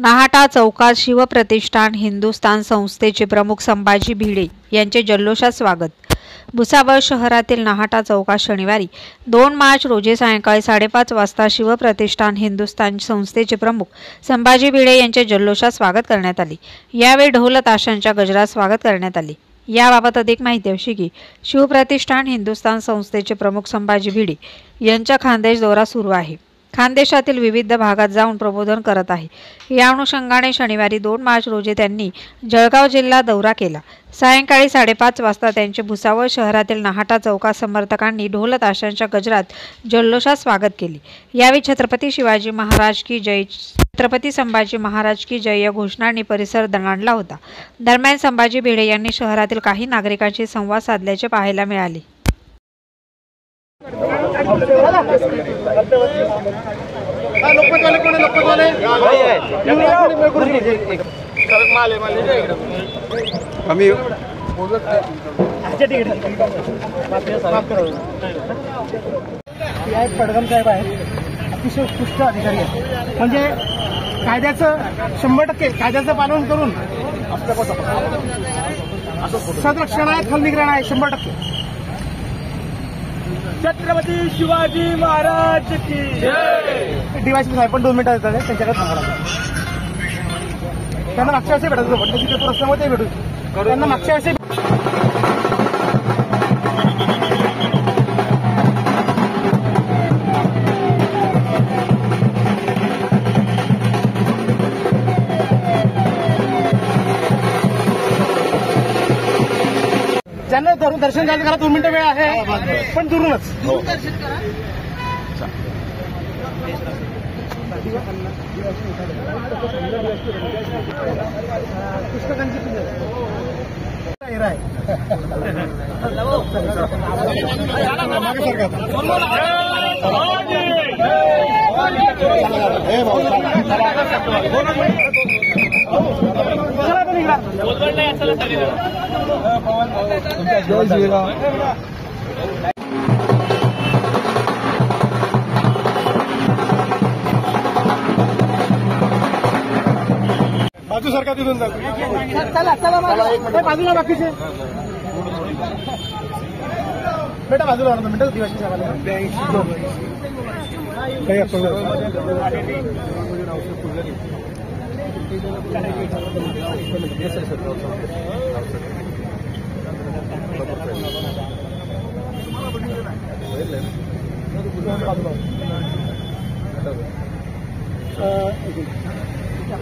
नाहाटा चौकात शिवप्रतिष्ठान हिंदुस्थान संस्थेचे प्रमुख संभाजी भिडे यांचे जल्लोषात स्वागत। भुसावळ शहरातील नाहाटा चौकात शनिवारी 2 मार्च रोजी सायंकाळी 5:30 वाजता शिवप्रतिष्ठान हिंदुस्थान संस्थेचे प्रमुख संभाजी भिडे यांचे जल्लोषात स्वागत करण्यात आले। यावेळी ढोल ताशांच्या गजरात स्वागत करण्यात आले। याबाबत अधिक माहिती अशी की शिवप्रतिष्ठान हिंदुस्थान संस्थेचे प्रमुख संभाजी भिडे यांचा खानदेश दौरा सुरू आहे। खानदेशातील विविध भागात जाऊन प्रबोधन करत आहे। या अनुषंगाने शनिवारी 2 मार्च रोजी त्यांनी जळगाव जिल्हा दौरा केला। सायंकाळी 5:30 वाजता त्यांचे भुसावळ शहरातील नाहाटा चौकात समर्थकांनी ढोल ताशांच्या गजरात जल्लोषात स्वागत केले। यावेळी छत्रपती शिवाजी महाराज की जय, छत्रपती संभाजी महाराज की जय या घोषणांनी परिसर दणाणला होता। दरम्यान संभाजी भिडे यांनी शहरातील काही नागरिकांशी संवाद साधल्याचे पाहायला मिळाले। पडगम साहेब आहे, अतिशय उत्कृष्ट अधिकारी आहे। म्हणजे कायद्याचं 100% कायद्याचं पालन करून संरक्षण आहे, खलनिग्रहण आहे 100%। छत्रपती शिवाजी महाराज की जय। डीवायसी साहेब पण 2 मिनिटं येतात, त्यांच्याकडे थांबा। त्यांना मागच्या वर्षी भेटायचं होतं, त्याची पेपर असल्यामुळे ते भेटू त्यांना मागच्या वर्षी ज्यांना दर्शन घ्यायला करा, 2 मिनिटं वेळ आहे, पण दुरूनच पुस्तकांची बाजू सरकार तिथून चला चला बाजूला बाकीचे बेटा बाजूला मिनटं दिवशी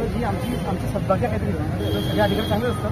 जी आमची सद्भाग्य काहीतरी सगळे अधिकारी चांगले असतात।